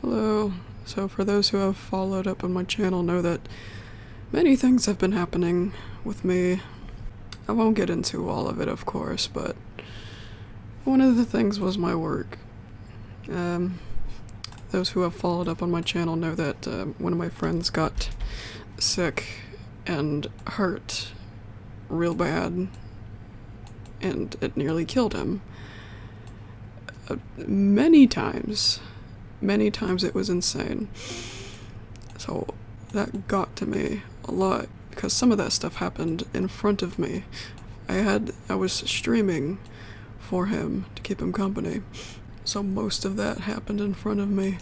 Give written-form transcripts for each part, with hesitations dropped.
Hello. So for those who have followed up on my channel know that many things have been happening with me. I won't get into all of it, of course, but one of the things was my work. Those who have followed up on my channel know that one of my friends got sick and hurt real bad, and it nearly killed him. Many times it was insane. So that got to me a lot because some of that stuff happened in front of me. I was streaming for him to keep him company, so most of that happened in front of me.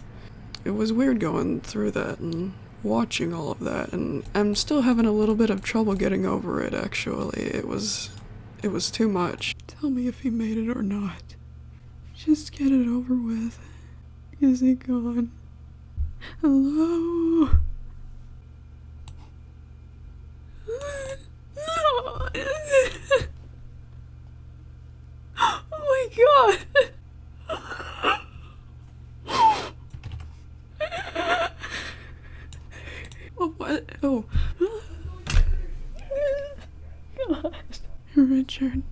It was weird going through that and watching all of that, and I'm still having a little bit of trouble getting over it, actually. It was too much. Tell me if he made it or not. Just get it over with. Is he gone? Hello? Oh my god! What? Oh. God. Richard.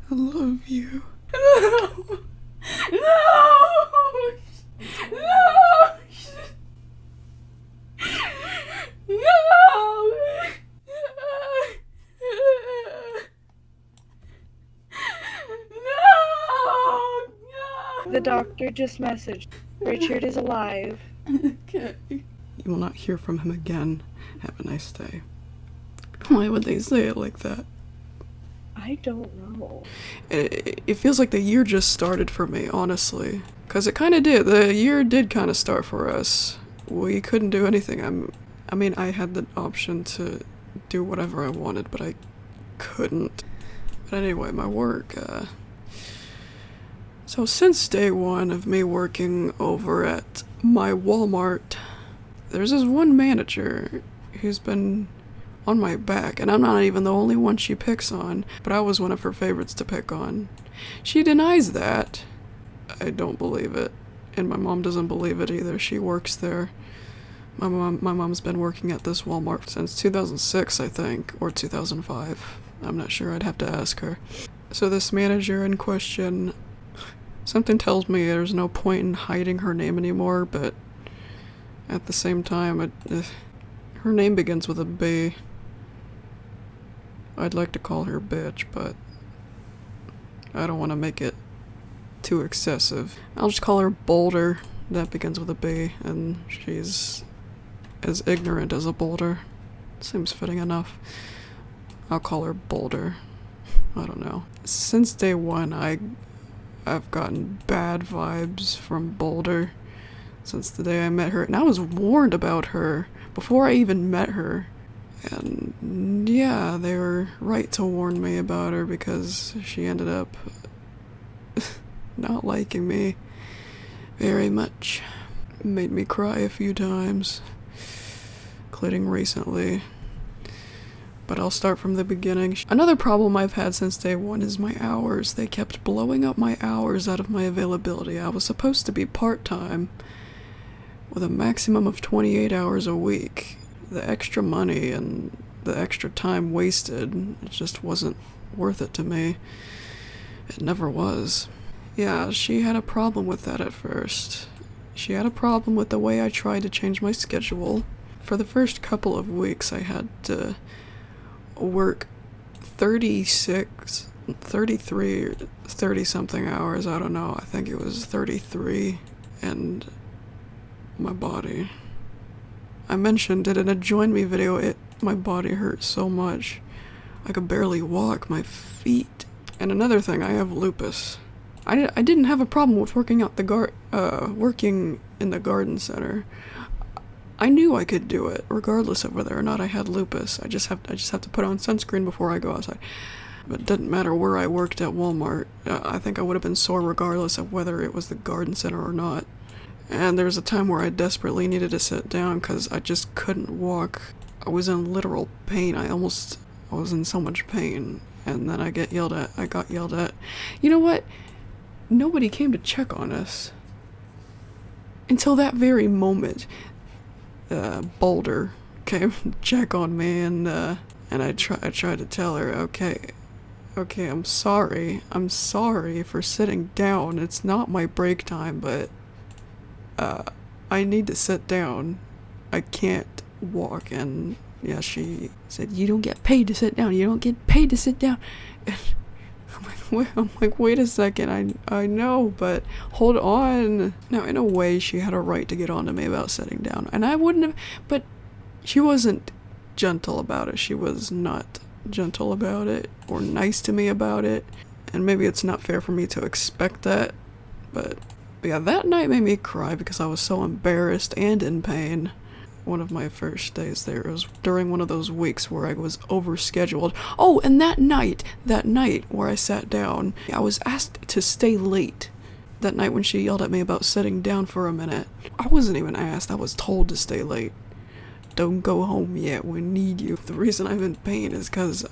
I love you. No! No! No! The doctor just messaged. Richard is alive. Okay. You will not hear from him again. Have a nice day. Why would they say it like that? I don't know. It feels like the year just started for me, honestly. Because it kind of did. The year did kind of start for us. We couldn't do anything. I mean, I had the option to do whatever I wanted, but I couldn't. But anyway, my work, So since day one of me working over at my Walmart, there's this one manager who's been on my back, and I'm not even the only one she picks on, but I was one of her favorites to pick on. She denies that. I don't believe it, and my mom doesn't believe it either. She works there. My mom's been working at this Walmart since 2006, I think, or 2005. I'm not sure, I'd have to ask her. So this manager in question, something tells me there's no point in hiding her name anymore, but at the same time, her name begins with a B. I'd like to call her bitch, but I don't want to make it too excessive. I'll just call her Boulder. That begins with a B, and she's as ignorant as a boulder. Seems fitting enough. I'll call her Boulder. I don't know. Since day one, I've gotten bad vibes from Boulder since the day I met her, and I was warned about her before I even met her. And yeah, they were right to warn me about her because she ended up not liking me very much. Made me cry a few times, including recently. But I'll start from the beginning. Another problem I've had since day one is my hours. They kept blowing up my hours out of my availability. I was supposed to be part-time with a maximum of 28 hours a week. The extra money and the extra time wasted, it just wasn't worth it to me. It never was. Yeah, she had a problem with that at first. She had a problem with the way I tried to change my schedule. For the first couple of weeks, I had to work 36, 33, 30-something hours, I don't know, I think it was 33, and my body. I mentioned it in a Join Me video, my body hurt so much. I could barely walk, my feet. And another thing, I have lupus. I didn't have a problem with working in the garden center. I knew I could do it, regardless of whether or not I had lupus. I just have to put on sunscreen before I go outside. But it didn't matter where I worked at Walmart. I think I would have been sore regardless of whether it was the garden center or not. And there was a time where I desperately needed to sit down because I just couldn't walk. I was in literal pain. I was in so much pain. And then I got yelled at. You know what? nobody came to check on us. Until that very moment, Boulder came to check on me, and I tried to tell her, okay, I'm sorry for sitting down. It's not my break time, but I need to sit down. I can't walk. And yeah, she said, you don't get paid to sit down. You don't get paid to sit down. And I'm like, wait a second. I know, but hold on. Now, in a way, she had a right to get on to me about sitting down. And I wouldn't have, but she wasn't gentle about it. She was not gentle about it or nice to me about it. And maybe it's not fair for me to expect that. But yeah, that night made me cry because I was so embarrassed and in pain. One of my first days there, it was during one of those weeks where I was overscheduled. Oh, and that night where I sat down, I was asked to stay late. That night when she yelled at me about sitting down for a minute, I wasn't even asked, I was told to stay late. Don't go home yet, we need you. The reason I'm in pain is because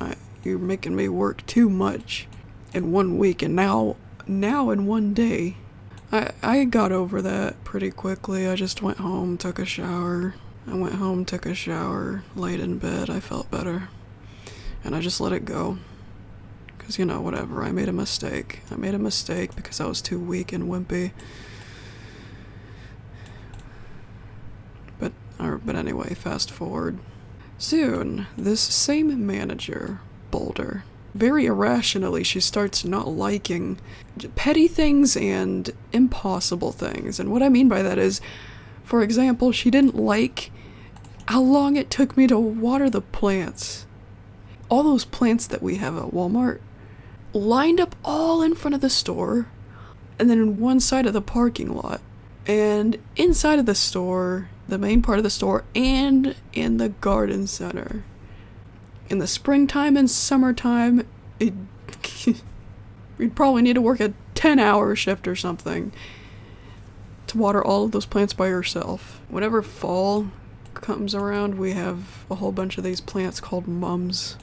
you're making me work too much in 1 week, and now in 1 day. I got over that pretty quickly. I just went home, took a shower. Laid in bed. I felt better. And I just let it go. Because, whatever. I made a mistake. Because I was too weak and wimpy. But anyway, fast forward. Soon, this same manager, Boulder, very irrationally, she starts not liking petty things and impossible things. And what I mean by that is, for example, she didn't like how long it took me to water the plants. All those plants that we have at Walmart, lined up all in front of the store, and then in one side of the parking lot. And inside of the store, the main part of the store, and in the garden center. In the springtime and summertime, we'd probably need to work a 10-hour shift or something to water all of those plants by yourself. Whenever fall comes around, we have a whole bunch of these plants called mums.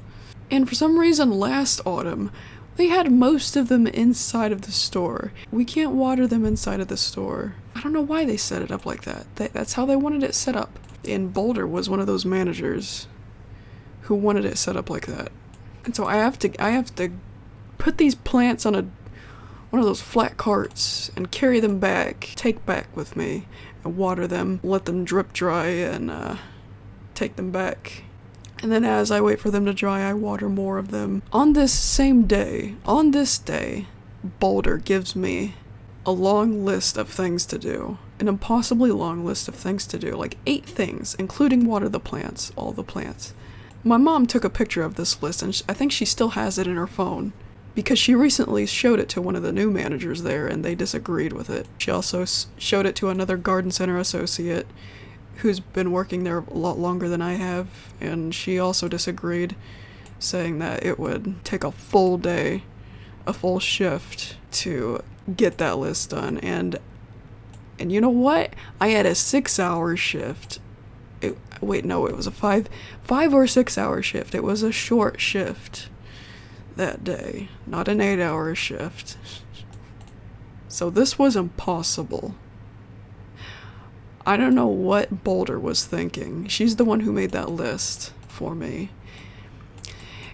And for some reason last autumn, they had most of them inside of the store. We can't water them inside of the store. I don't know why they set it up like that. That's how they wanted it set up. And Boulder was one of those managers who wanted it set up like that. And so I have to put these plants on one of those flat carts and carry them back, take back with me, and water them, let them drip dry, and take them back. And then as I wait for them to dry, I water more of them. On this day, Boulder gives me a long list of things to do. An impossibly long list of things to do. Like 8 things, including water the plants, all the plants. My mom took a picture of this list, and I think she still has it in her phone. Because she recently showed it to one of the new managers there, and they disagreed with it. She also showed it to another garden center associate who's been working there a lot longer than I have, and she also disagreed, saying that it would take a full day, a full shift to get that list done. And you know what? I had a 6-hour shift. It was a 5 or 6 hour shift. It was a short shift that day, not an 8-hour shift. So this was impossible. I don't know what Boulder was thinking. She's the one who made that list for me.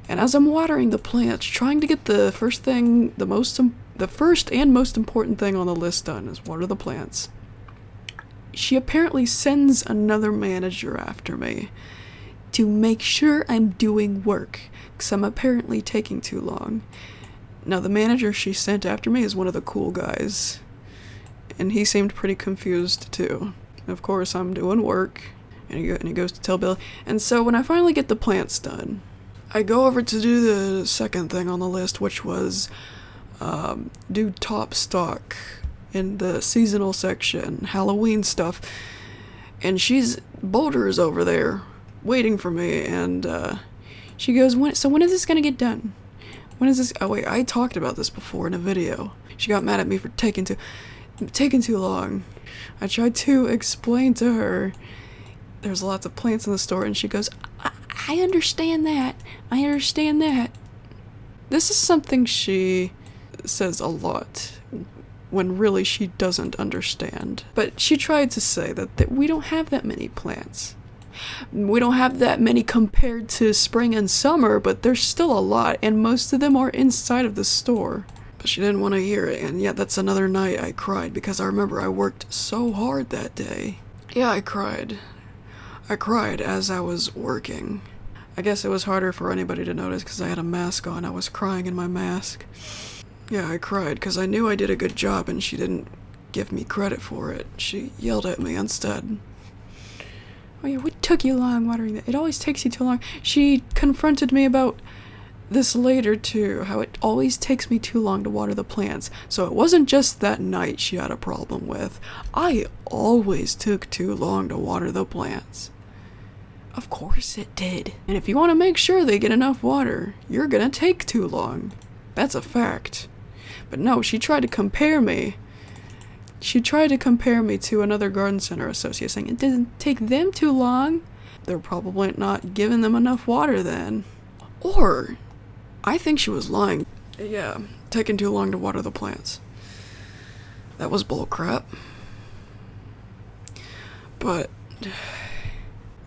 And as I'm watering the plants, trying to get the first and most important thing on the list done is water the plants, she apparently sends another manager after me to make sure I'm doing work, because I'm apparently taking too long. Now, the manager she sent after me is one of the cool guys, and he seemed pretty confused too. Of course, I'm doing work, and he goes to tell Billy. And so when I finally get the plants done, I go over to do the second thing on the list, which was do top stock in the seasonal section, Halloween stuff. And Boulder is over there waiting for me, and she goes, when is this gonna get done? When is this? Oh wait, I talked about this before in a video. She got mad at me for taking too long. I tried to explain to her there's lots of plants in the store, and she goes, I understand that. This is something she says a lot when really she doesn't understand. But she tried to say that we don't have that many plants. We don't have that many compared to spring and summer, but there's still a lot, and most of them are inside of the store. But she didn't want to hear it, and yet that's another night I cried because I remember I worked so hard that day. Yeah, I cried. I cried as I was working. I guess it was harder for anybody to notice because I had a mask on. I was crying in my mask. Yeah, I cried because I knew I did a good job and she didn't give me credit for it. She yelled at me instead. Oh yeah, what took you long watering that? It always takes you too long. She confronted me about this later too, how it always takes me too long to water the plants. So it wasn't just that night she had a problem with. I always took too long to water the plants. Of course it did. And if you want to make sure they get enough water, you're gonna take too long. That's a fact. But no, she tried to compare me. She tried to compare me to another garden center associate, saying it didn't take them too long. They're probably not giving them enough water then. Or, I think she was lying. Yeah, taking too long to water the plants. That was bullcrap. But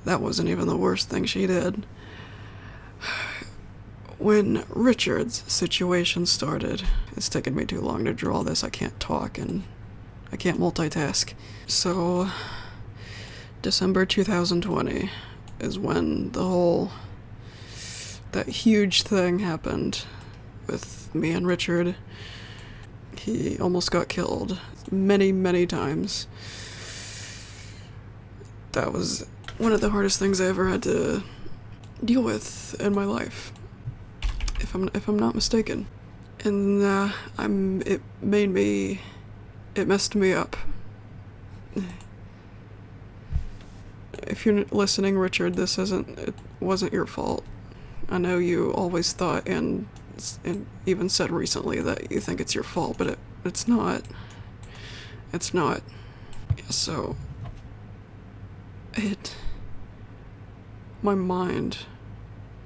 that wasn't even the worst thing she did. When Richard's situation started, it's taken me too long to draw this. I can't talk and I can't multitask. So, December 2020 is when that huge thing happened with me and Richard. He almost got killed many, many times. That was one of the hardest things I ever had to deal with in my life, if I'm not mistaken. And it messed me up. If you're listening, Richard, it wasn't your fault. I know you always thought and even said recently that you think it's your fault, but it's not. It's not. So my mind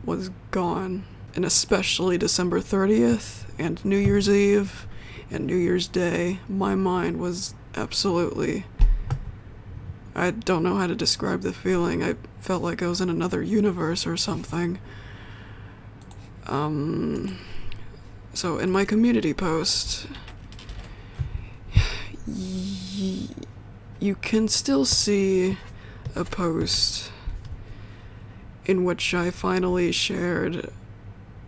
was gone, and especially December 30th and New Year's Eve and New Year's Day, my mind was absolutely, I don't know how to describe the feeling. I felt like I was in another universe or something. So in my community post, you can still see a post in which I finally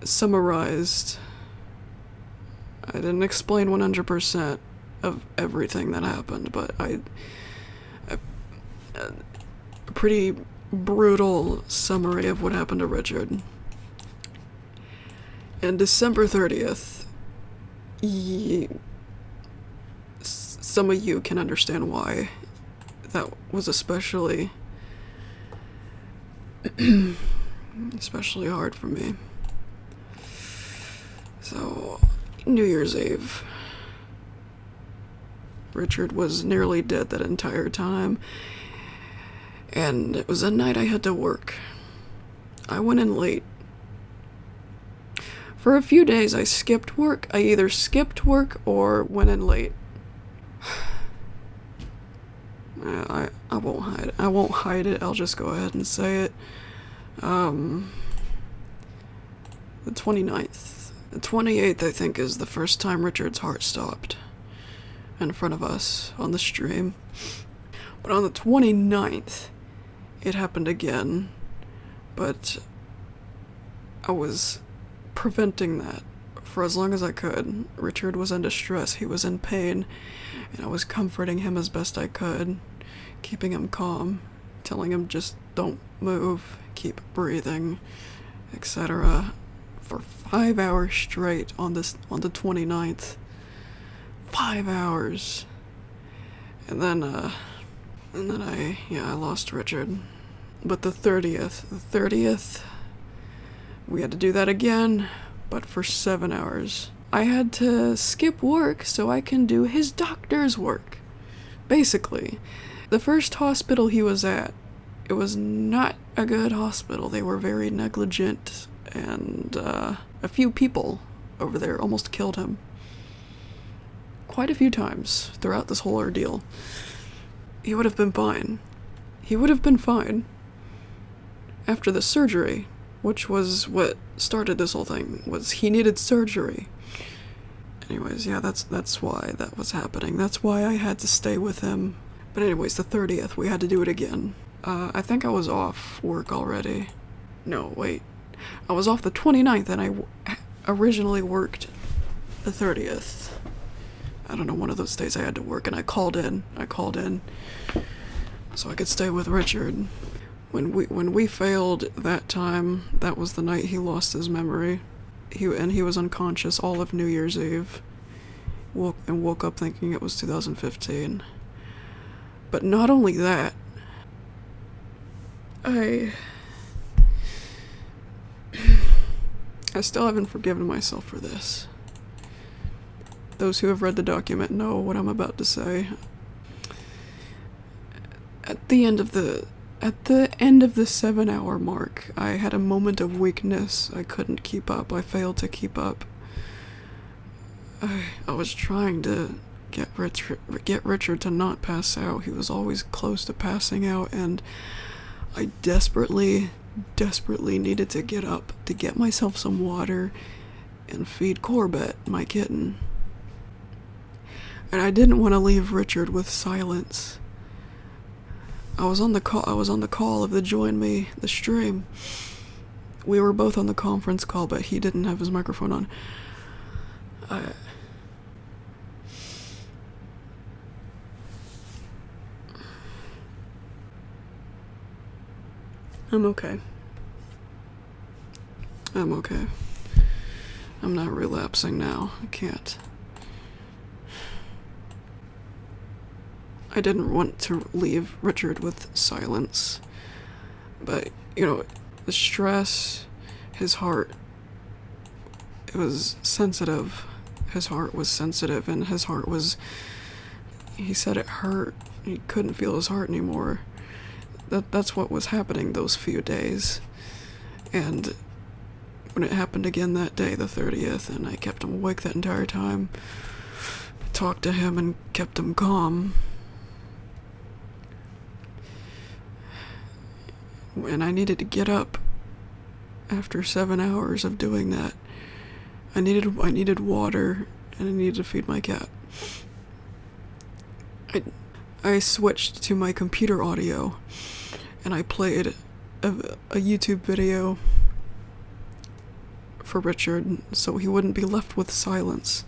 summarized. I didn't explain 100% of everything that happened, but a pretty brutal summary of what happened to Richard. And December 30th, some of you can understand why that was especially hard for me. So, New Year's Eve. Richard was nearly dead that entire time, and it was a night I had to work. I went in late. For a few days I skipped work. I either skipped work or went in late. I won't hide it. I won't hide it. I'll just go ahead and say it. The 29th. The 28th, I think, is the first time Richard's heart stopped in front of us on the stream. But on the 29th, it happened again. But I was preventing that for as long as I could. Richard was in distress. He was in pain. And I was comforting him as best I could, keeping him calm, telling him just don't move, keep breathing, etc. for 5 hours straight on the 29th. 5 hours. And then I lost Richard. But the 30th, we had to do that again, but for 7 hours. I had to skip work so I can do his doctor's work. Basically, the first hospital he was at, it was not a good hospital. They were very negligent, and a few people over there almost killed him. quite a few times throughout this whole ordeal. He would have been fine. He would have been fine. After the surgery, which was what started this whole thing, was he needed surgery. Anyways, yeah, that's why that was happening. That's why I had to stay with him. But anyways, the 30th, we had to do it again. I think I was off work already. No, wait. I was off the 29th, and I originally worked the 30th. I don't know, one of those days I had to work, and I called in so I could stay with Richard. When we failed that time, that was the night he lost his memory. He was unconscious all of New Year's Eve. Woke up thinking it was 2015. But not only that, I still haven't forgiven myself for this. Those who have read the document know what I'm about to say. At the end of the 7-hour mark, I had a moment of weakness. I couldn't keep up. I failed to keep up. I was trying to get Richard to not pass out. He was always close to passing out, and I desperately needed to get up to get myself some water and feed Corbett, my kitten. And I didn't want to leave Richard with Silence. I was on the call of the Join Me, the stream. We were both on the conference call, but he didn't have his microphone on. I'm okay. I'm okay. I'm not relapsing now. I can't. I didn't want to leave Richard with Silence, but, the stress, his heart, it was sensitive. His heart was sensitive, and his heart was, he said it hurt. He couldn't feel his heart anymore. That's what was happening those few days. And when it happened again that day, the 30th, and I kept him awake that entire time, I talked to him and kept him calm. And I needed to get up after 7 hours of doing that. I needed water, and I needed to feed my cat. I switched to my computer audio, and I played a YouTube video for Richard, so he wouldn't be left with Silence,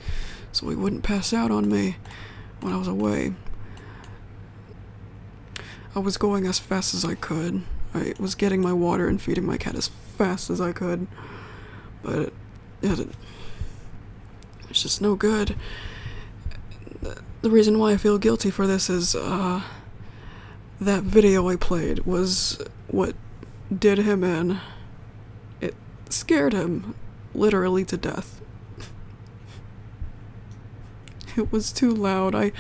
so he wouldn't pass out on me when I was away. I was going as fast as I could. I was getting my water and feeding my cat as fast as I could, but it's just no good. The reason why I feel guilty for this is, that video I played was what did him in. It scared him, literally to death. It was too loud. I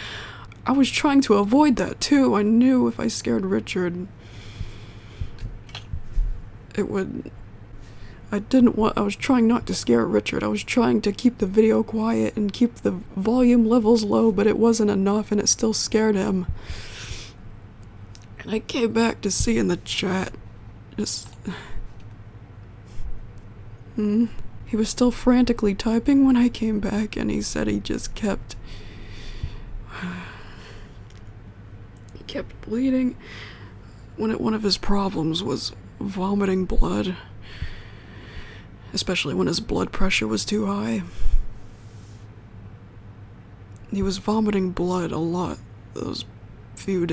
was trying to avoid that too. I knew if I scared Richard, I was trying not to scare Richard. I was trying to keep the video quiet and keep the volume levels low, but it wasn't enough, and it still scared him. And I came back to see in the chat, he was still frantically typing when I came back, and he said he just kept bleeding. One of his problems was vomiting blood, especially when his blood pressure was too high. He was vomiting blood a lot those few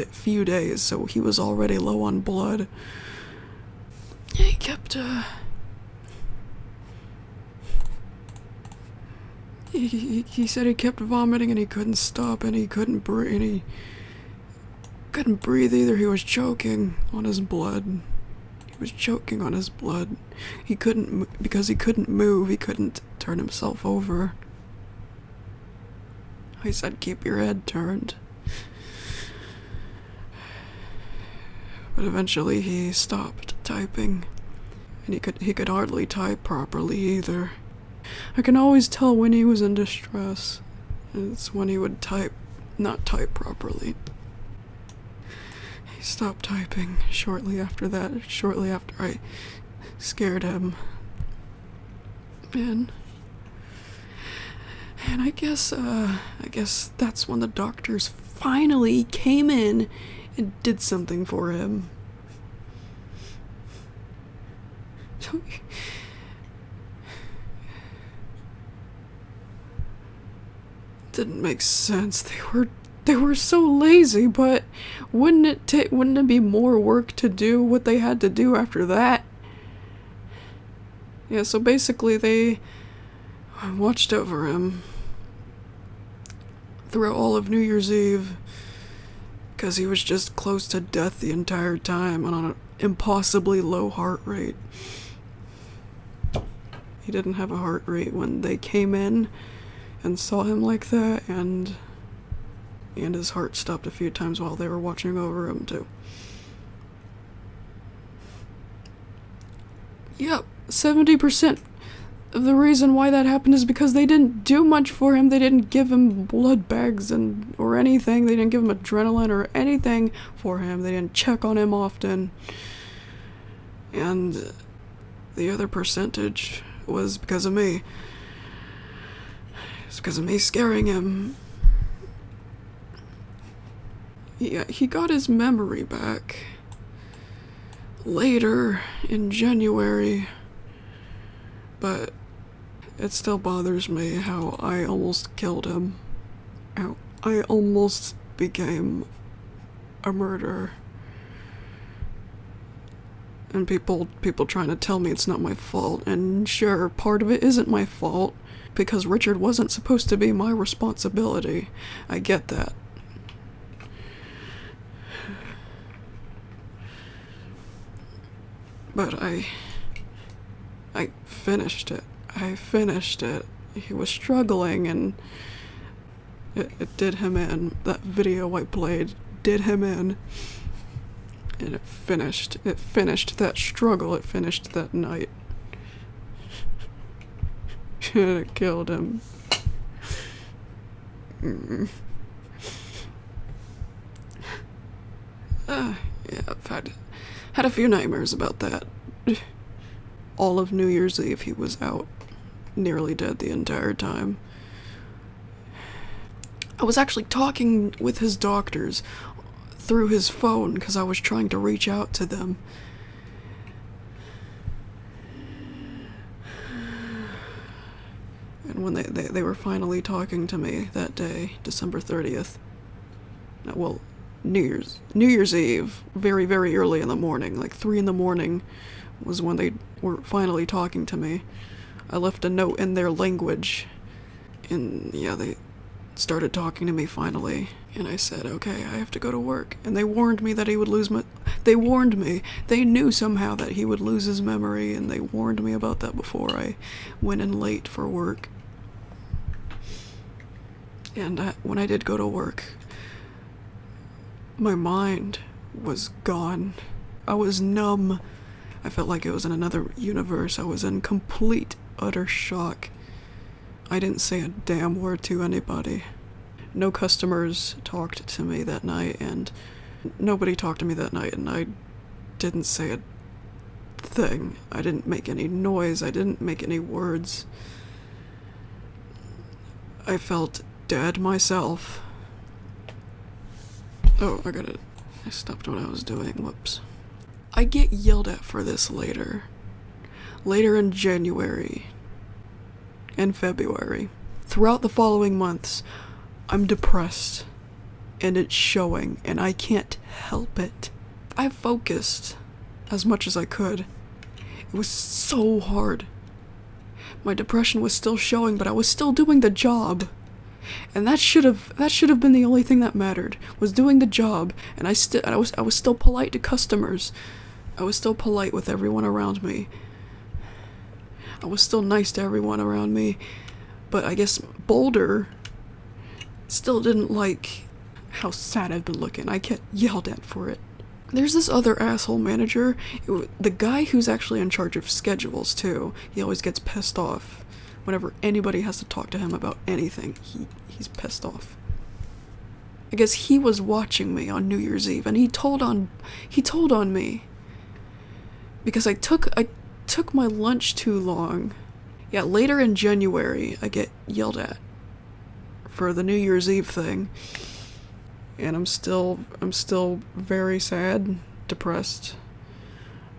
days, so he was already low on blood. He kept he said he kept vomiting, and he couldn't stop, and he couldn't breathe, either. He was choking on his blood. He was choking on his blood. Because he couldn't move, he couldn't turn himself over. I said, keep your head turned. But eventually he stopped typing, and he could hardly type properly either. I can always tell when he was in distress, It's when he would not type properly. He stopped typing shortly after that, shortly after I scared him. And I guess that's when the doctors finally came in and did something for him. Didn't make sense. They were so lazy, but wouldn't it be more work to do what they had to do after that? Yeah, so basically they watched over him throughout all of New Year's Eve because he was just close to death the entire time and on an impossibly low heart rate. He didn't have a heart rate when they came in and saw him like that, and his heart stopped a few times while they were watching over him too. Yep, 70% of the reason why that happened is because they didn't do much for him. They didn't give him blood bags or anything. They didn't give him adrenaline or anything for him. They didn't check on him often. And the other percentage was because of me. It's because of me scaring him. Yeah, he got his memory back later in January, but it still bothers me how I almost killed him. How I almost became a murderer. And people trying to tell me it's not my fault, and sure, part of it isn't my fault, because Richard wasn't supposed to be my responsibility. I get that. But I finished it. He was struggling, and it did him in. That video I played did him in. And it finished that struggle. It finished that night. And it killed him. Yeah, I've had a few nightmares about that. All of New Year's Eve he was out, nearly dead the entire time. I was actually talking with his doctors through his phone because I was trying to reach out to them. And when they were finally talking to me that day, December 30th, well, New Year's Eve, very, very early in the morning, like 3 a.m. was when they were finally talking to me. I left a note in their language, and yeah, they started talking to me finally, and I said, okay, I have to go to work. And they warned me that he would lose they warned me. They knew somehow that he would lose his memory, and they warned me about that before I went in late for work. And when I did go to work, my mind was gone. I was numb. I felt like it was in another universe. I was in complete, utter shock. I didn't say a damn word to anybody. No customers talked to me that night, and nobody talked to me that night, and I didn't say a thing. I didn't make any noise. I didn't make any words. I felt dead myself. Oh, I stopped what I was doing. Whoops. I get yelled at for this later. Later in January and February. Throughout the following months, I'm depressed. And it's showing, and I can't help it. I focused as much as I could. It was so hard. My depression was still showing, but I was still doing the job. And that should have been the only thing that mattered, was doing the job. And I was still polite to customers. I was still polite with everyone around me. I was still nice to everyone around me. But I guess Boulder still didn't like how sad I'd been looking. I get yelled at for it. There's this other asshole manager, the guy who's actually in charge of schedules too. He always gets pissed off Whenever anybody has to talk to him about anything, he's pissed off. I guess he was watching me on New Year's Eve, and he told on me because I took my lunch too long. Yeah, later in January, I get yelled at for the New Year's Eve thing, and I'm still very sad, depressed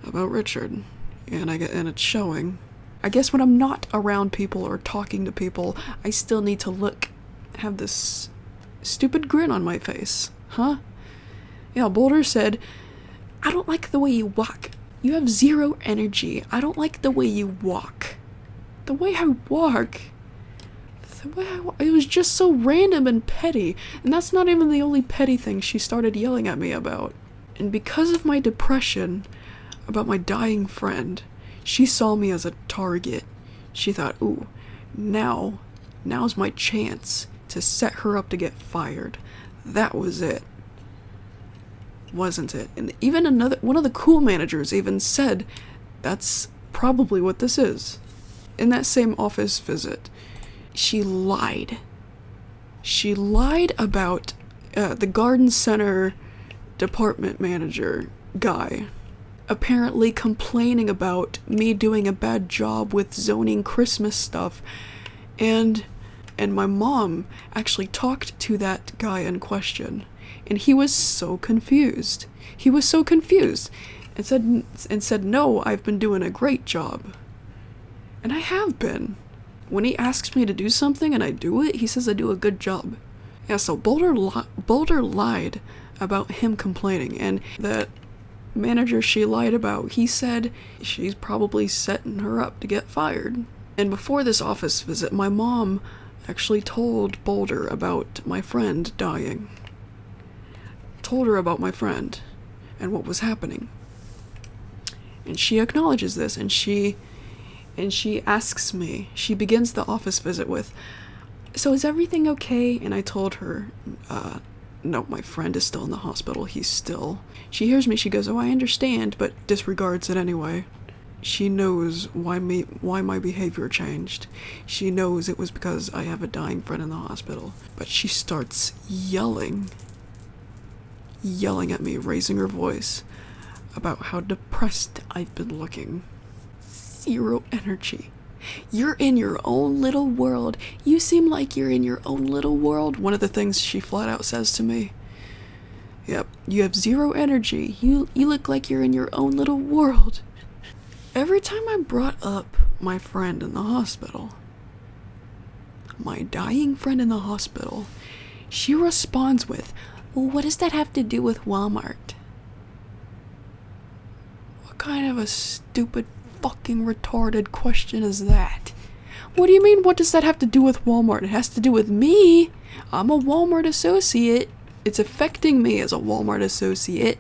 about Richard, and it's showing. I guess when I'm not around people or talking to people, I still need to have this stupid grin on my face, huh? Yeah, Boulder said, I don't like the way you walk. You have zero energy. I don't like the way you walk. The way I walk. It was just so random and petty. And that's not even the only petty thing she started yelling at me about. And because of my depression about my dying friend, she saw me as a target. She thought, ooh, now's my chance to set her up to get fired. That was it. Wasn't it? And even one of the cool managers even said that's probably what this is. In that same office visit, she lied. She lied about the garden center department manager guy apparently complaining about me doing a bad job with zoning Christmas stuff, and my mom actually talked to that guy in question, and he was so confused. And said, no, I've been doing a great job. And I have been. When he asks me to do something and I do it, he says I do a good job. Yeah, so Boulder lied about him complaining, and that manager she lied about, he said she's probably setting her up to get fired. And before this office visit, my mom actually told Boulder about my friend dying. Told her about my friend and what was happening. And she acknowledges this, and she asks me, she begins the office visit with, so is everything okay? And I told her, no, my friend is still in the hospital. She hears me, she goes, oh, I understand, but disregards it anyway. She knows why my behavior changed. She knows it was because I have a dying friend in the hospital. But she starts yelling at me, raising her voice about how depressed I've been looking. Zero energy. You're in your own little world. You seem like you're in your own little world. One of the things she flat out says to me. Yep, you have zero energy. You look like you're in your own little world. Every time I brought up my friend in the hospital, my dying friend in the hospital, she responds with, well, what does that have to do with Walmart? What kind of a stupid fucking retarded question is that? What do you mean, what does that have to do with Walmart? It has to do with me. I'm a Walmart associate. It's affecting me as a Walmart associate.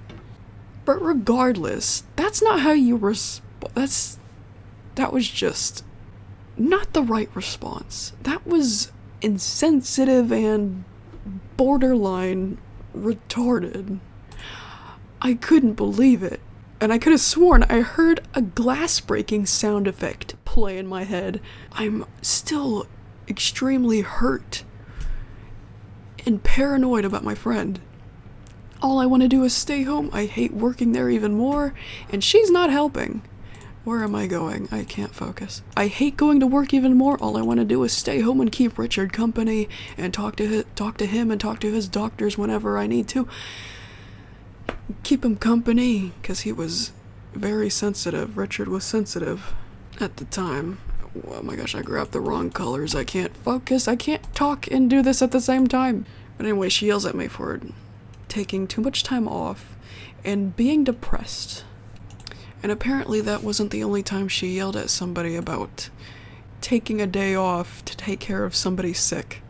But regardless, that's not how you that was just not the right response. That was insensitive and borderline retarded. I couldn't believe it. And I could have sworn I heard a glass breaking sound effect play in my head. I'm still extremely hurt and paranoid about my friend. All I want to do is stay home. I hate working there even more, and she's not helping. Where am I going? I can't focus. I hate going to work even more. All I want to do is stay home and keep Richard company and talk to him and talk to his doctors whenever I need to. Keep him company, because he was very sensitive. Richard was sensitive at the time. Oh my gosh, I grabbed the wrong colors. I can't focus. I can't talk and do this at the same time. But anyway, she yells at me for taking too much time off and being depressed. And apparently that wasn't the only time she yelled at somebody about taking a day off to take care of somebody sick.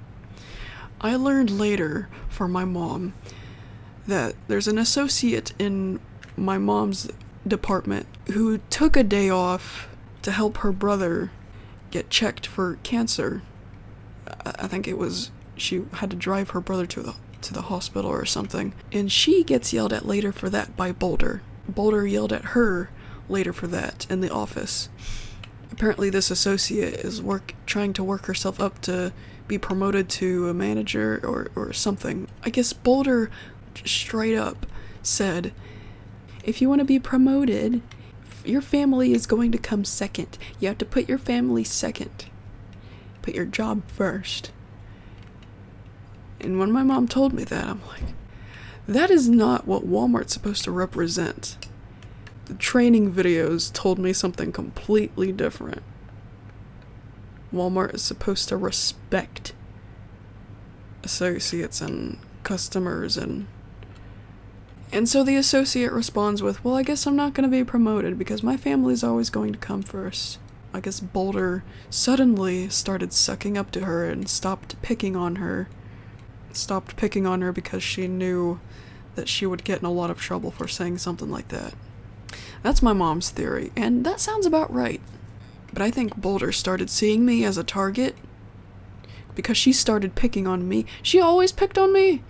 I learned later from my mom that there's an associate in my mom's department who took a day off to help her brother get checked for cancer. I think it was she had to drive her brother to the hospital or something, and she gets yelled at later for that by Boulder. Boulder yelled at her later for that in the office. Apparently this associate is trying to work herself up to be promoted to a manager or something. I guess Boulder just straight up said, if you want to be promoted, your family is going to come second. You have to put your family second. Put your job first. And when my mom told me that, I'm like, that is not what Walmart's supposed to represent. The training videos told me something completely different. Walmart is supposed to respect associates and customers and so the associate responds with, well, I guess I'm not going to be promoted because my family's always going to come first. I guess Boulder suddenly started sucking up to her and stopped picking on her. Stopped picking on her because she knew that she would get in a lot of trouble for saying something like that. That's my mom's theory, and that sounds about right. But I think Boulder started seeing me as a target because she started picking on me. She always picked on me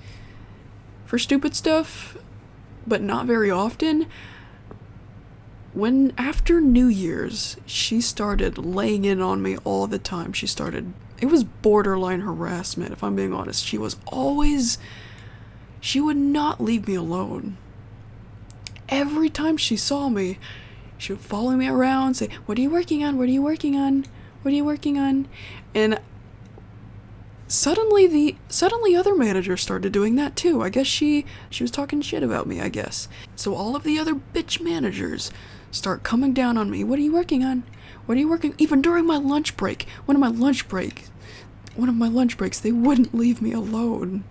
for stupid stuff, but not very often. When after New Year's, she started laying in on me all the time. It was borderline harassment, if I'm being honest. She would not leave me alone. Every time she saw me, she would follow me around, say, what are you working on? What are you working on? What are you working on? And suddenly other managers started doing that too. I guess she was talking shit about me, I guess. So all of the other bitch managers start coming down on me. What are you working on? What are you working? Even during my lunch break. One of my lunch breaks, they wouldn't leave me alone.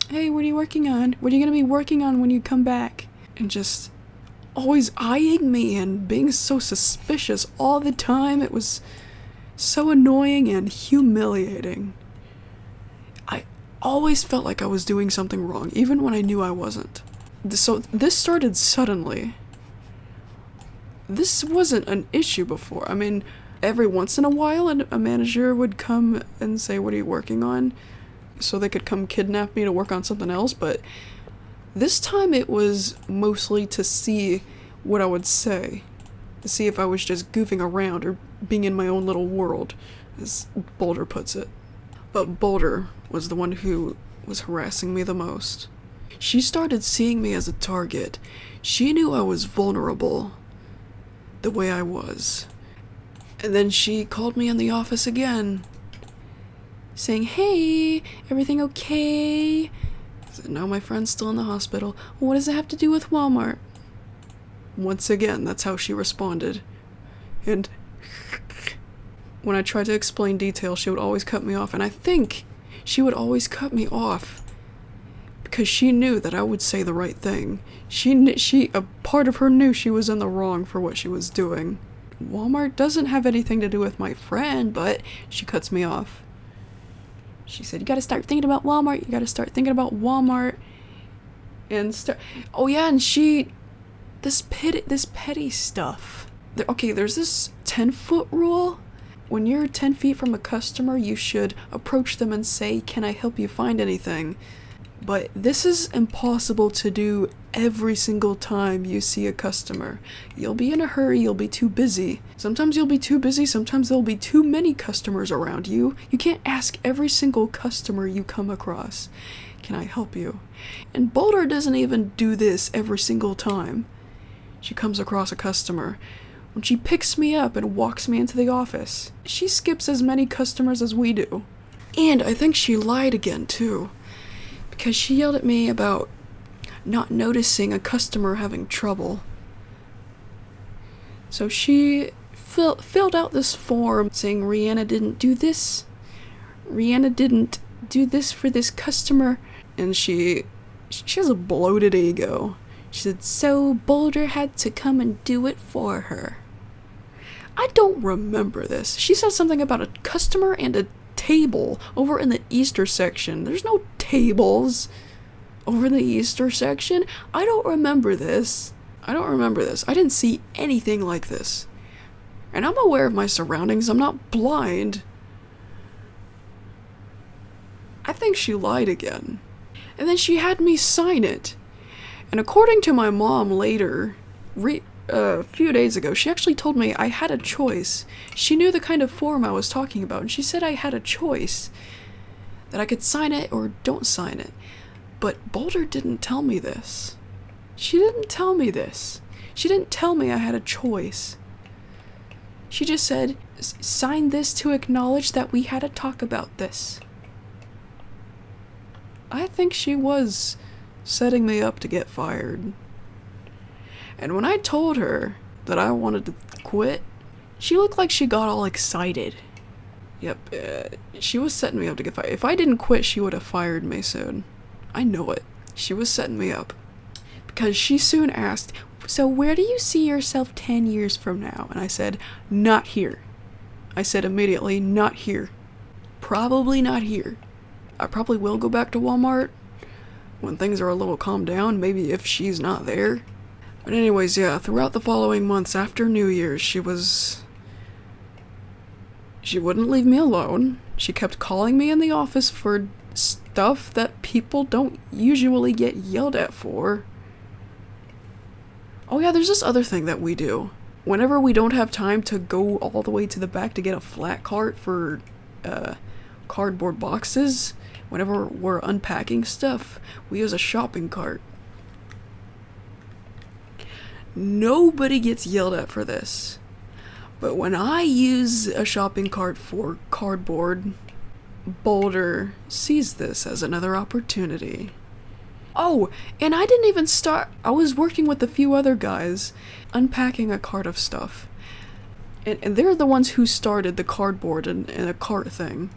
Hey, what are you working on? What are you going to be working on when you come back? And just always eyeing me and being so suspicious all the time. It was so annoying and humiliating. I always felt like I was doing something wrong, even when I knew I wasn't. So this started suddenly. This wasn't an issue before. I mean, every once in a while a manager would come and say, what are you working on? So they could come kidnap me to work on something else, but this time it was mostly to see what I would say. To see if I was just goofing around or being in my own little world, as Boulder puts it. But Boulder was the one who was harassing me the most. She started seeing me as a target. She knew I was vulnerable the way I was. And then she called me in the office again, saying, hey, everything okay? I said, no, my friend's still in the hospital. What does it have to do with Walmart? Once again, that's how she responded. And when I tried to explain details, she would always cut me off. And I think she would always cut me off because she knew that I would say the right thing. A part of her knew she was in the wrong for what she was doing. Walmart doesn't have anything to do with my friend, but she cuts me off. She said, you gotta start thinking about Walmart. You gotta start thinking about Walmart. And oh yeah, and this petty stuff. Okay, there's this 10-foot rule. When you're 10 feet from a customer, you should approach them and say, can I help you find anything? But this is impossible to do every single time you see a customer. You'll be in a hurry, you'll be too busy. Sometimes you'll be too busy, sometimes there'll be too many customers around you. You can't ask every single customer you come across, can I help you? And Boulder doesn't even do this every single time she comes across a customer. When she picks me up and walks me into the office, she skips as many customers as we do. And I think she lied again too, because she yelled at me about not noticing a customer having trouble. So she filled out this form saying Rihanna didn't do this. Rihanna didn't do this for this customer. And she has a bloated ego. She said, so Boulder had to come and do it for her. I don't remember this. She said something about a customer and a table over in the Easter section. There's no tables over in the Easter section. I don't remember this. I didn't see anything like this. And I'm aware of my surroundings. I'm not blind. I think she lied again. And then she had me sign it. And according to my mom later, a few days ago, she actually told me I had a choice. She knew the kind of form I was talking about, and she said I had a choice. That I could sign it or don't sign it. But Boulder didn't tell me this. She didn't tell me this. She didn't tell me I had a choice. She just said, sign this to acknowledge that we had a talk about this. I think she was setting me up to get fired. And when I told her that I wanted to quit, she looked like she got all excited. Yep, she was setting me up to get fired. If I didn't quit, she would have fired me soon. I know it. She was setting me up. Because she soon asked, so where do you see yourself 10 years from now? And I said, not here. I said immediately, not here. Probably not here. I probably will go back to Walmart when things are a little calmed down, maybe if she's not there. But anyways, yeah, throughout the following months after New Year's, she wouldn't leave me alone. She kept calling me in the office for stuff that people don't usually get yelled at for. Oh yeah, there's this other thing that we do. Whenever we don't have time to go all the way to the back to get a flat cart for cardboard boxes, whenever we're unpacking stuff, we use a shopping cart. Nobody gets yelled at for this. But when I use a shopping cart for cardboard, Boulder sees this as another opportunity. Oh, and I didn't even start. I was working with a few other guys, unpacking a cart of stuff. And they're the ones who started the cardboard and a cart thing.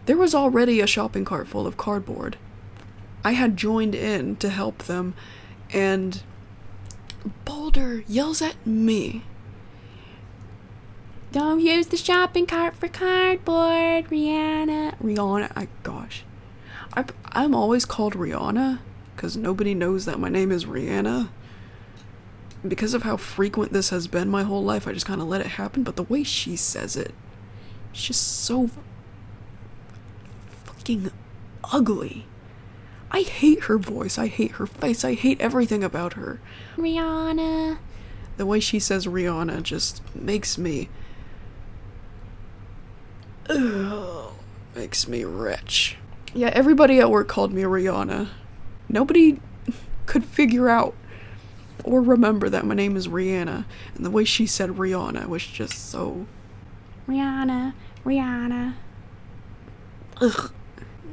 There was already a shopping cart full of cardboard. I had joined in to help them, and Boulder yells at me. Don't use the shopping cart for cardboard, Rihanna. I'm always called Rihanna, because nobody knows that my name is Rihanna. Because of how frequent this has been my whole life, I just kind of let it happen, but the way she says it, it's just so fucking ugly. I hate her voice, I hate her face, I hate everything about her. Rihanna. The way she says Rihanna just makes me... makes me wretch. Yeah, everybody at work called me Rihanna. Nobody could figure out or remember that my name is Rihanna, and the way she said Rihanna was just so... Rihanna. Ugh.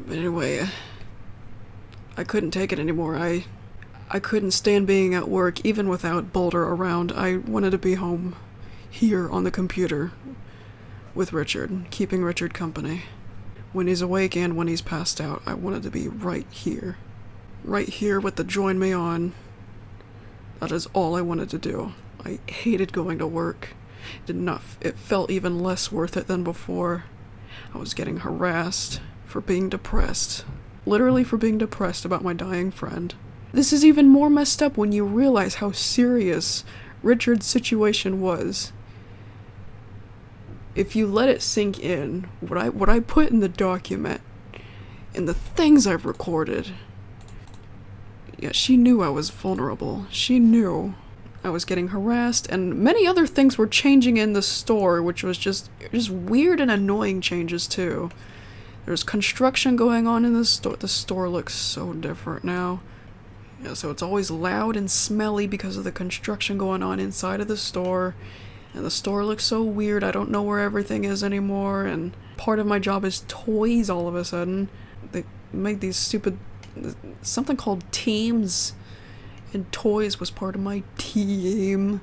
But anyway, I couldn't take it anymore. I couldn't stand being at work even without Boulder around. I wanted to be home, here on the computer, with Richard, keeping Richard company. When he's awake and when he's passed out, I wanted to be right here. Right here with the join me on. That is all I wanted to do. I hated going to work. It felt even less worth it than before. I was getting harassed for being depressed. Literally for being depressed about my dying friend. This is even more messed up when you realize how serious Richard's situation was. If you let it sink in, what I put in the document, and the things I've recorded, yeah, she knew I was vulnerable. She knew I was getting harassed, and many other things were changing in the store, which was just weird and annoying changes too. There's construction going on in the store. The store looks so different now. Yeah, so it's always loud and smelly because of the construction going on inside of the store. And the store looks so weird, I don't know where everything is anymore, and part of my job is toys all of a sudden. They make these stupid... something called teams, and toys was part of my team.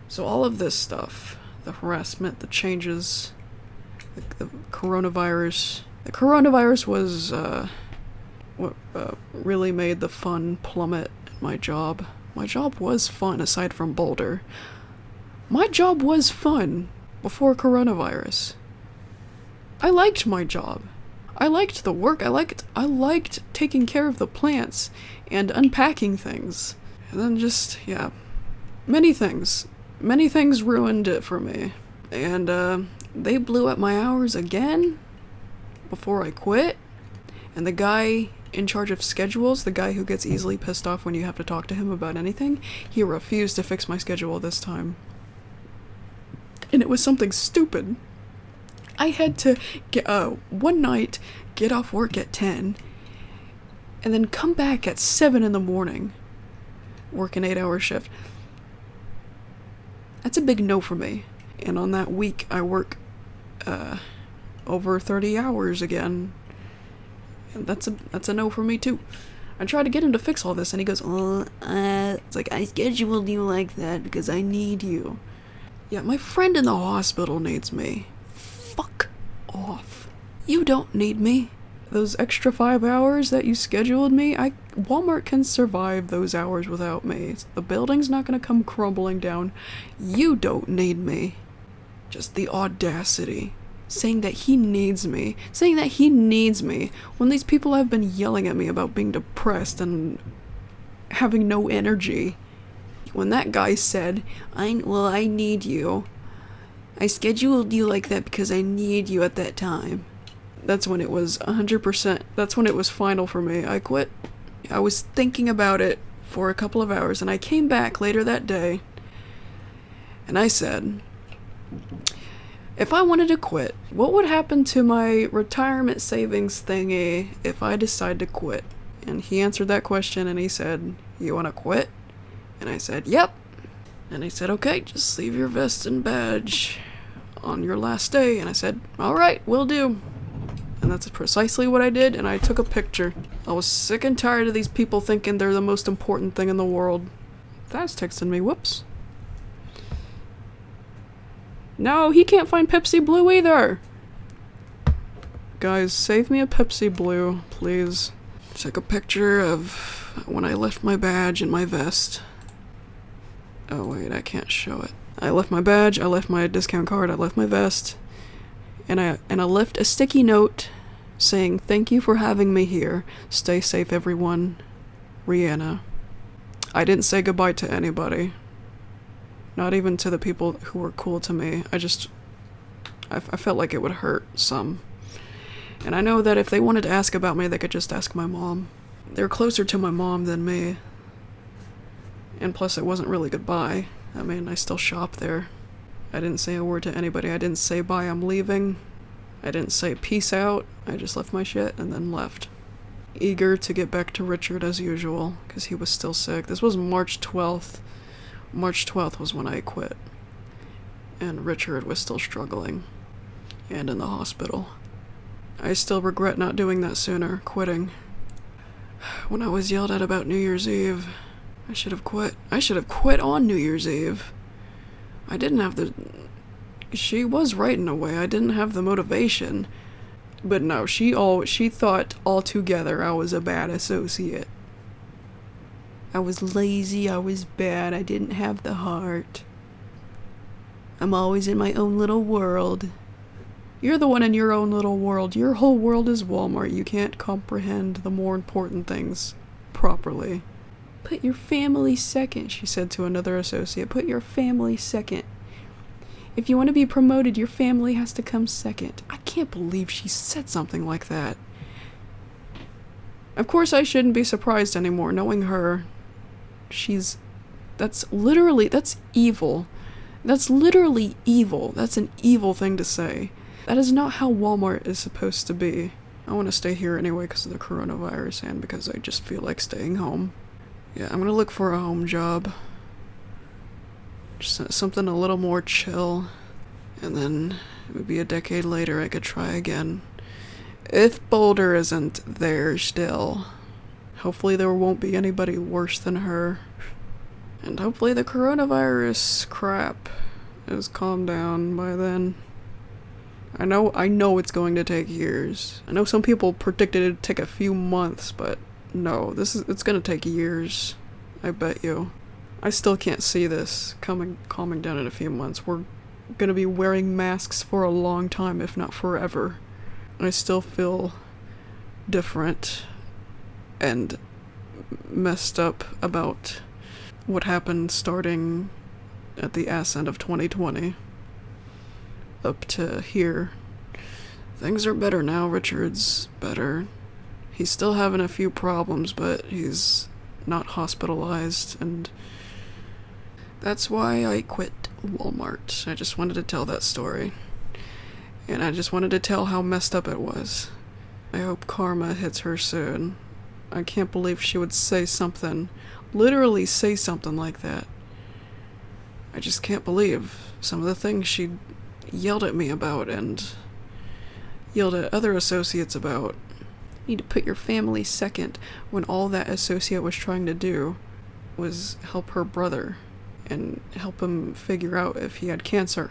So all of this stuff, the harassment, the changes, the coronavirus... The coronavirus was, what really made the fun plummet at my job. My job was fun, aside from Boulder. My job was fun before coronavirus. I liked my job. I liked the work. I liked taking care of the plants and unpacking things. And then just, yeah, many things ruined it for me. And they blew up my hours again before I quit. And the guy in charge of schedules, the guy who gets easily pissed off when you have to talk to him about anything, he refused to fix my schedule this time. And it was something stupid. I had to get, one night, get off work at 10, and then come back at 7 in the morning, work an 8-hour shift. That's a big no for me. And on that week, I work, over 30 hours again. And that's a no for me too. I tried to get him to fix all this, and he goes, it's like, I scheduled you like that because I need you. Yeah, my friend in the hospital needs me. Fuck off. You don't need me. Those extra 5 hours that you scheduled me, Walmart can survive those hours without me. The building's not gonna come crumbling down. You don't need me. Just the audacity. Saying that he needs me. Saying that he needs me when these people have been yelling at me about being depressed and having no energy. When that guy said, I need you. I scheduled you like that because I need you at that time. That's when it was 100%. That's when it was final for me. I quit. I was thinking about it for a couple of hours, and I came back later that day, and I said, if I wanted to quit, what would happen to my retirement savings thingy if I decide to quit? And he answered that question, and he said, you want to quit? And I said, yep. And he said, okay, just leave your vest and badge on your last day. And I said, all right, will do. And that's precisely what I did, and I took a picture. I was sick and tired of these people thinking they're the most important thing in the world. That's texting me, whoops. No, he can't find Pepsi Blue either! Guys, save me a Pepsi Blue, please. Took a picture of when I left my badge and my vest. Oh wait, I can't show it. I left my badge, I left my discount card, I left my vest. And I left a sticky note saying, thank you for having me here. Stay safe, everyone. Rihanna. I didn't say goodbye to anybody. Not even to the people who were cool to me. I felt like it would hurt some. And I know that if they wanted to ask about me, they could just ask my mom. They're closer to my mom than me. And plus, it wasn't really goodbye. I mean, I still shop there. I didn't say a word to anybody. I didn't say bye, I'm leaving. I didn't say peace out. I just left my shit and then left. Eager to get back to Richard as usual, because he was still sick. This was March 12th. March 12th was when I quit. And Richard was still struggling. And in the hospital. I still regret not doing that sooner, quitting. When I was yelled at about New Year's Eve, I should have quit. I should have quit on New Year's Eve. I didn't have the... She was right in a way. I didn't have the motivation. But no, she thought altogether I was a bad associate. I was lazy, I was bad, I didn't have the heart. I'm always in my own little world. You're the one in your own little world. Your whole world is Walmart. You can't comprehend the more important things properly. Put your family second, she said to another associate. Put your family second. If you want to be promoted, your family has to come second. I can't believe she said something like that. Of course, I shouldn't be surprised anymore, knowing her. That's evil. That's literally evil. That's an evil thing to say. That is not how Walmart is supposed to be. I want to stay here anyway because of the coronavirus and because I just feel like staying home. Yeah, I'm gonna look for a home job. Just something a little more chill. And then it would be a decade later I could try again. If Boulder isn't there still. Hopefully there won't be anybody worse than her. And hopefully the coronavirus crap is calmed down by then. I know it's going to take years. I know some people predicted it'd take a few months, but no, it's gonna take years. I bet you. I still can't see this calming down in a few months. We're gonna be wearing masks for a long time, if not forever. I still feel different and messed up about what happened starting at the ass end of 2020 up to here. Things are better now. Richard's better. He's still having a few problems, but he's not hospitalized, and that's why I quit Walmart. I just wanted to tell that story. And I just wanted to tell how messed up it was. I hope karma hits her soon. I can't believe she would say something, literally say something like that. I just can't believe some of the things she yelled at me about and yelled at other associates about. You need to put your family second when all that associate was trying to do was help her brother and help him figure out if he had cancer.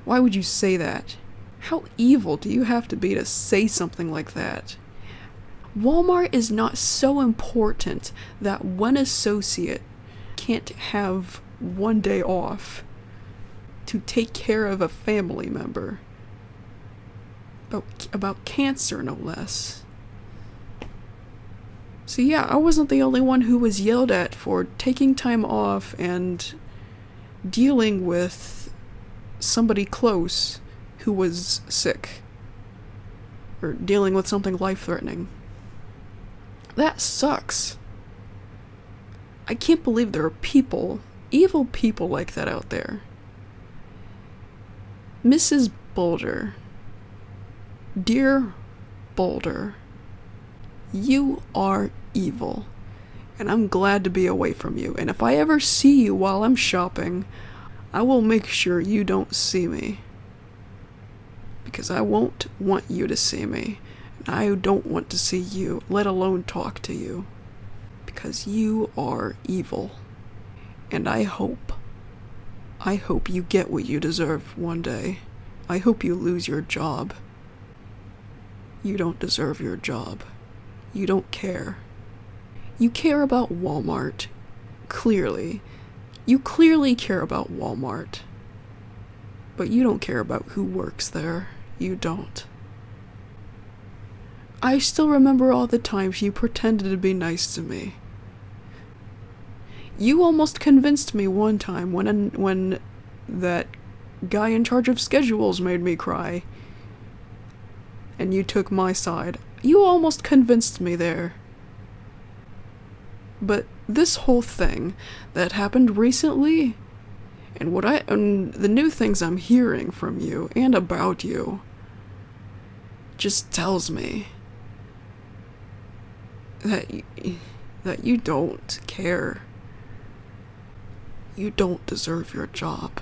Why would you say that? How evil do you have to be to say something like that? Walmart is not so important that one associate can't have one day off to take care of a family member. About cancer, no less. So yeah, I wasn't the only one who was yelled at for taking time off and dealing with somebody close who was sick. Or dealing with something life-threatening. That sucks. I can't believe there are people, evil people like that out there. Mrs. Boulder. Dear Boulder. You are evil. And I'm glad to be away from you. And if I ever see you while I'm shopping, I will make sure you don't see me. Because I won't want you to see me. And I don't want to see you, let alone talk to you. Because you are evil. And I hope you get what you deserve one day. I hope you lose your job. You don't deserve your job. You don't care. You care about Walmart. Clearly. You clearly care about Walmart. But you don't care about who works there. You don't. I still remember all the times you pretended to be nice to me. You almost convinced me one time when that guy in charge of schedules made me cry. And you took my side. You almost convinced me there. But this whole thing that happened recently, and the new things I'm hearing from you and about you, just tells me that you don't care. You don't deserve your job.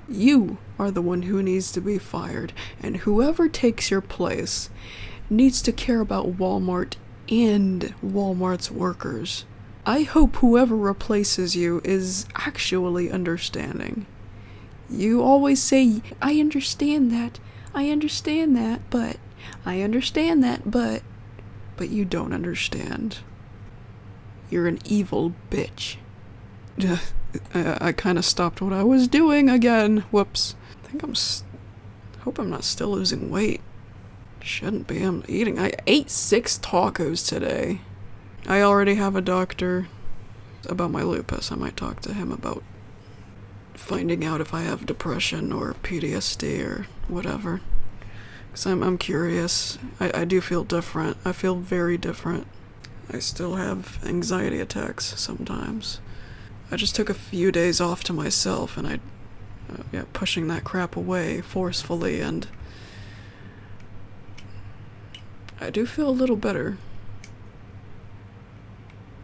You are the one who needs to be fired, and whoever takes your place needs to care about Walmart and Walmart's workers. I hope whoever replaces you is actually understanding. You always say, I understand that, but you don't understand. You're an evil bitch. I kind of stopped what I was doing again. Whoops. Hope I'm not still losing weight. Shouldn't be. I'm eating. I ate 6 tacos today. I already have a doctor about my lupus. I might talk to him about finding out if I have depression or PTSD or whatever. Because I'm curious. I do feel different. I feel very different. I still have anxiety attacks sometimes. I just took a few days off to myself, and pushing that crap away forcefully, and I do feel a little better.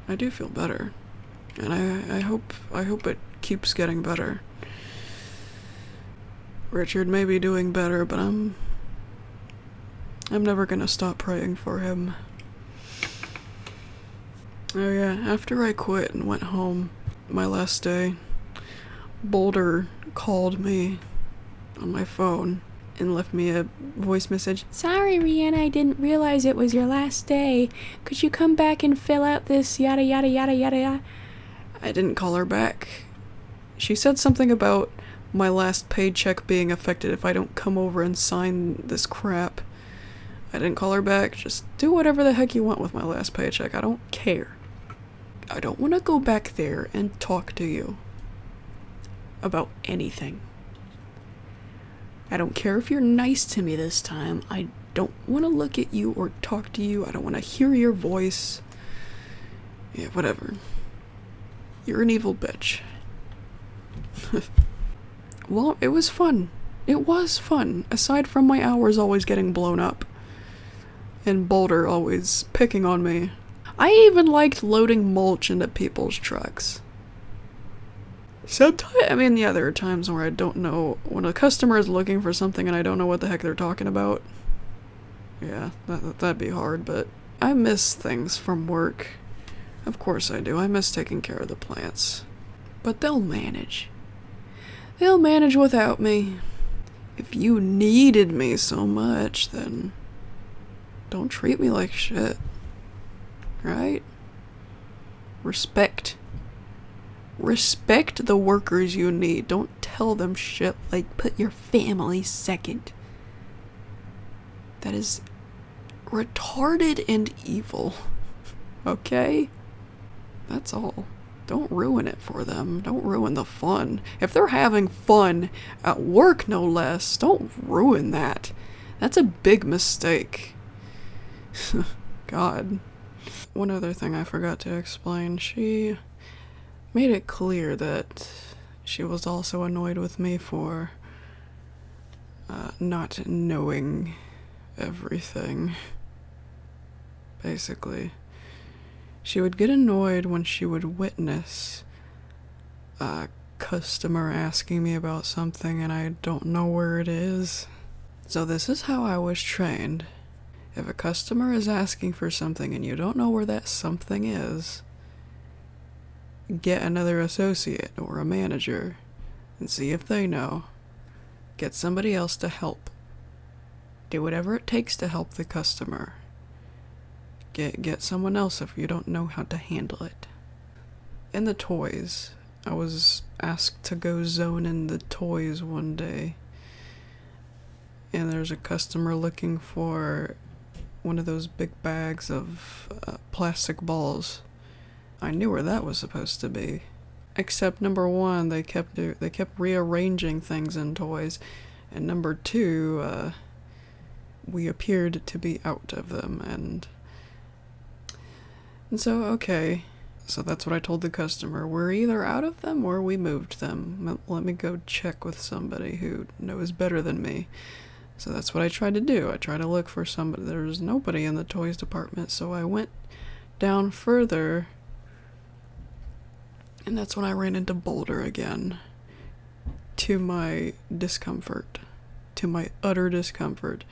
I do feel better, and I hope it keeps getting better. Richard may be doing better, but I'm never gonna stop praying for him. Oh yeah, after I quit and went home, my last day, Boulder called me on my phone and left me a voice message. Sorry, Rihanna, I didn't realize it was your last day. Could you come back and fill out this yada yada yada yada yada? I didn't call her back. She said something about my last paycheck being affected if I don't come over and sign this crap. I didn't call her back. Just do whatever the heck you want with my last paycheck. I don't care. I don't want to go back there and talk to you about anything. I don't care if you're nice to me this time. I don't want to look at you or talk to you. I don't want to hear your voice. Yeah, whatever. You're an evil bitch. Well, it was fun. It was fun, aside from my hours always getting blown up. And Boulder always picking on me. I even liked loading mulch into people's trucks. Sometimes, I mean, yeah, there are times where I don't know, when a customer is looking for something and I don't know what the heck they're talking about. Yeah, that'd be hard, but I miss things from work. Of course I do. I miss taking care of the plants. But they'll manage. They'll manage without me. If you needed me so much, then don't treat me like shit. Right? Respect. Respect the workers you need. Don't tell them shit like put your family second. That is retarded and evil. Okay? That's all. Don't ruin it for them. Don't ruin the fun. If they're having fun at work, no less, don't ruin that. That's a big mistake. God. One other thing I forgot to explain. She made it clear that she was also annoyed with me for not knowing everything. Basically. She would get annoyed when she would witness a customer asking me about something and I don't know where it is. So this is how I was trained. If a customer is asking for something and you don't know where that something is, get another associate or a manager and see if they know. Get somebody else to help. Do whatever it takes to help the customer. Get someone else if you don't know how to handle it. In the toys, I was asked to go zone in the toys one day. And there's a customer looking for one of those big bags of plastic balls. I knew where that was supposed to be. Except number one, they kept rearranging things in toys. And number two, we appeared to be out of them, and so, okay. So that's what I told the customer. We're either out of them or we moved them. Let me go check with somebody who knows better than me. So that's what I tried to do. I tried to look for somebody. There was nobody in the toys department, so I went down further, and that's when I ran into Boulder again. To my discomfort. To my utter discomfort.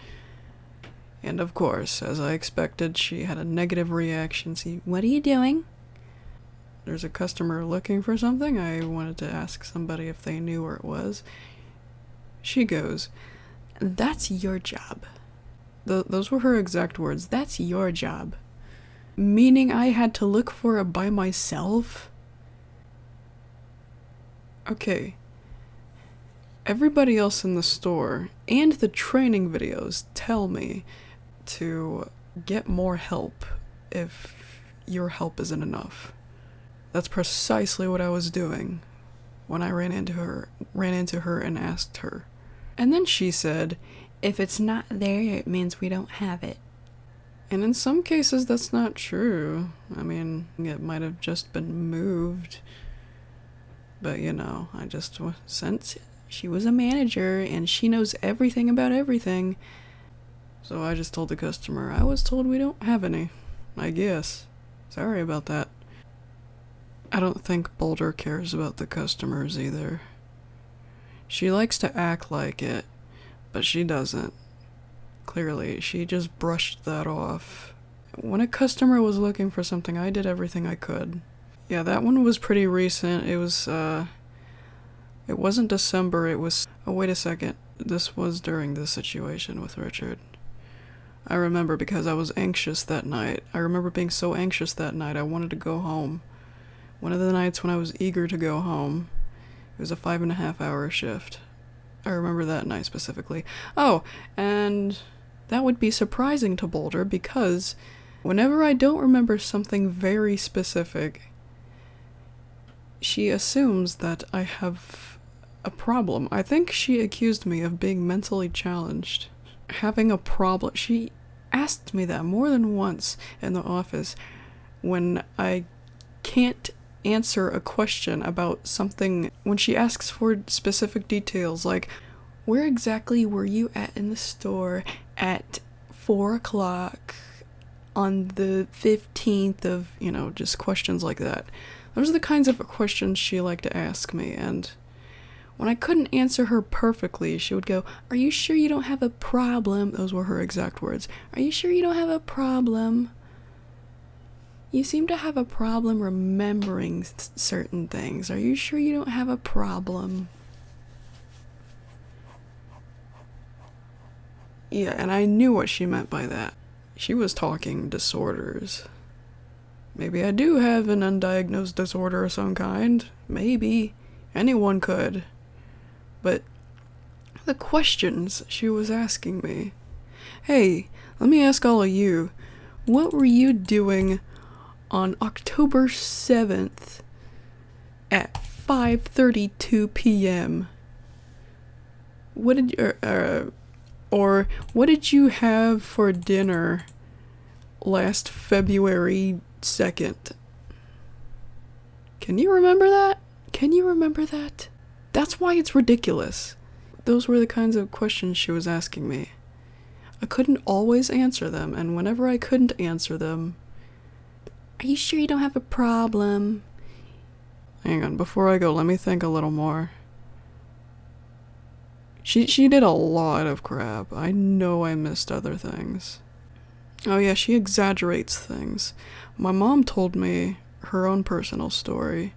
And of course, as I expected, she had a negative reaction. See, what are you doing? There's a customer looking for something. I wanted to ask somebody if they knew where it was. She goes, "That's your job." Those were her exact words. "That's your job." Meaning I had to look for it by myself? Okay. Everybody else in the store and the training videos tell me to get more help if your help isn't enough. That's precisely what I was doing when I ran into her and asked her. And then she said, "If it's not there, it means we don't have it." And in some cases that's not true. I mean, it might have just been moved. But you know, since she was a manager and she knows everything about everything, so I just told the customer, "I was told we don't have any. I guess. Sorry about that." I don't think Boulder cares about the customers either. She likes to act like it, but she doesn't. Clearly, she just brushed that off. When a customer was looking for something, I did everything I could. Yeah, that one was pretty recent. It wasn't December, it was... Oh, wait a second. This was during this situation with Richard. I remember because I was anxious that night. I remember being so anxious that night, I wanted to go home. One of the nights when I was eager to go home. It was a 5.5-hour shift. I remember that night specifically. Oh, and that would be surprising to Boulder because whenever I don't remember something very specific, she assumes that I have a problem. I think she accused me of being mentally challenged. having a problem. She asked me that more than once in the office when I can't answer a question about something, when she asks for specific details, like, where exactly were you at in the store at 4 o'clock on the 15th of, just questions like that. Those are the kinds of questions she liked to ask me, and when I couldn't answer her perfectly, she would go, "Are you sure you don't have a problem?" Those were her exact words. "Are you sure you don't have a problem? You seem to have a problem remembering certain things. Are you sure you don't have a problem?" Yeah, and I knew what she meant by that. She was talking disorders. Maybe I do have an undiagnosed disorder of some kind. Maybe. Anyone could. But the questions she was asking me. Hey, let me ask all of you. What were you doing on October 7th at 5:32 p.m.? What did you, or what did you have for dinner last February 2nd? Can you remember that? Can you remember that? That's why it's ridiculous. Those were the kinds of questions she was asking me. I couldn't always answer them, and whenever I couldn't answer them, "Are you sure you don't have a problem?" Hang on, before I go, let me think a little more. She did a lot of crap. I know I missed other things. Oh yeah, she exaggerates things. My mom told me her own personal story.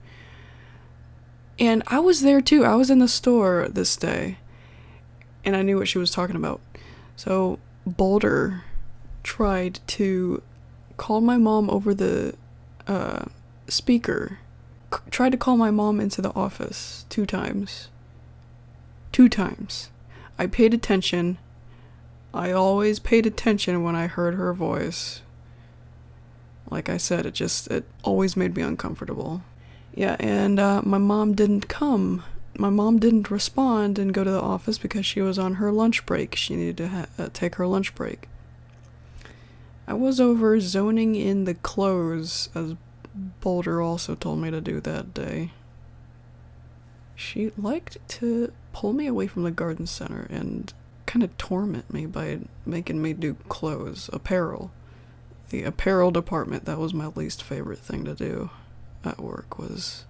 And I was there too. I was in the store this day. And I knew what she was talking about. So Boulder tried to call my mom over the speaker. Tried to call my mom into the office 2 times. 2 times. I paid attention. I always paid attention when I heard her voice. Like I said, it always made me uncomfortable. Yeah, and my mom didn't come. My mom didn't respond and go to the office because she was on her lunch break. She needed to take her lunch break. I was over zoning in the clothes, as Boulder also told me to do that day. She liked to pull me away from the garden center and kind of torment me by making me do clothes, apparel. The apparel department, that was my least favorite thing to do at work, was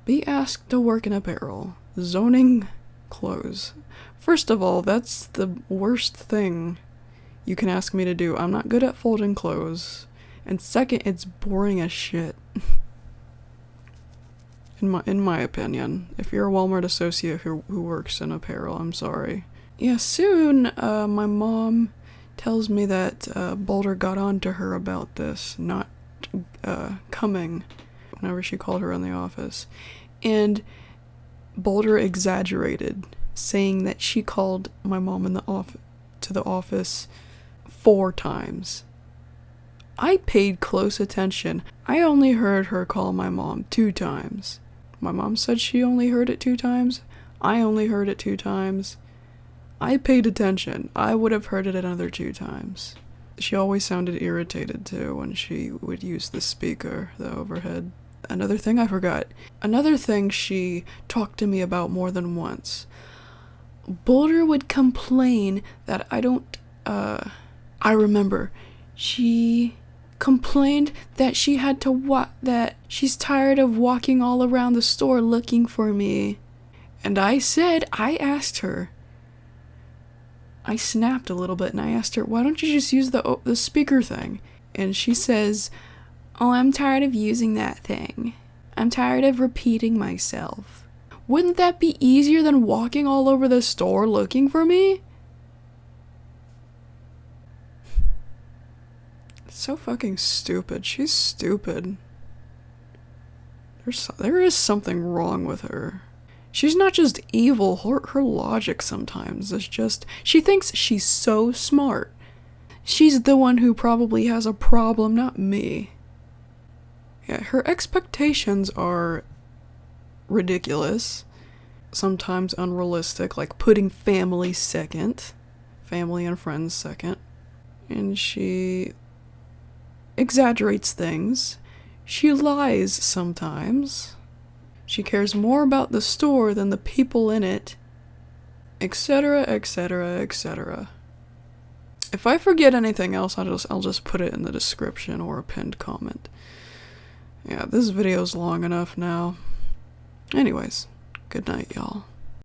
be asked to work in apparel. Zoning clothes. First of all, that's the worst thing you can ask me to do. I'm not good at folding clothes. And second, it's boring as shit. In my opinion. If you're a Walmart associate who works in apparel, I'm sorry. Yeah, soon, my mom tells me that Boulder got on to her about this, not coming whenever she called her in the office. And Boulder exaggerated, saying that she called my mom in to the office 4 times. I paid close attention. I only heard her call my mom 2 times. My mom said she only heard it 2 times. I only heard it 2 times. I paid attention. I would have heard it another 2 times. She always sounded irritated too when she would use the speaker, the overhead. Another thing I forgot. Another thing she talked to me about more than once. Boulder would complain that I remember. She complained that she had to that she's tired of walking all around the store looking for me. And I asked her. I snapped a little bit and I asked her, "Why don't you just use the speaker thing?" And she says, "Oh, I'm tired of using that thing. I'm tired of repeating myself." Wouldn't that be easier than walking all over the store looking for me? So fucking stupid. She's stupid. There is something wrong with her. She's not just evil, her logic sometimes is just, she thinks she's so smart. She's the one who probably has a problem, not me. Yeah, her expectations are ridiculous, sometimes unrealistic, like putting family second. family and friends second. And she exaggerates things. She lies sometimes. She cares more about the store than the people in it, etc., etc., etc. If I forget anything else, I'll just put it in the description or a pinned comment. Yeah, this video's long enough now. Anyways, good night, y'all.